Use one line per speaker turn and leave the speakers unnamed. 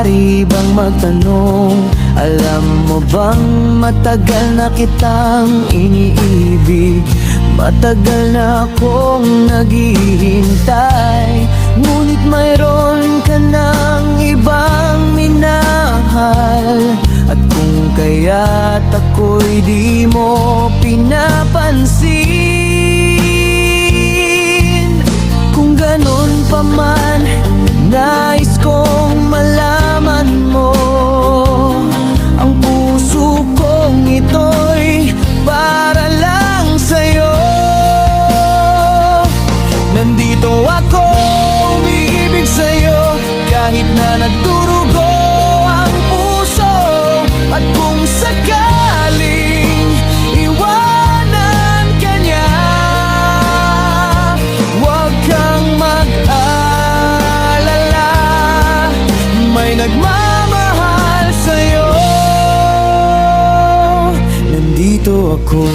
maaari bang magtanong? Alam mo bang matagal na kitang iniibig? Matagal na akong naghihintay, ngunit mayroon ka ng ibang minahal. At kung kaya't ako'y di mo pinapansin, kung ganon pa man, nais kong malaman mo, ang puso kong ito'y para lang sa'yo. Nandito ako, umiibig sa'yo, kahit na nagdurugo ang puso. At kung sakaling iwanan ka niya, huwag kang mag-alala, may nagmamahal sa'yo. Nandito ako.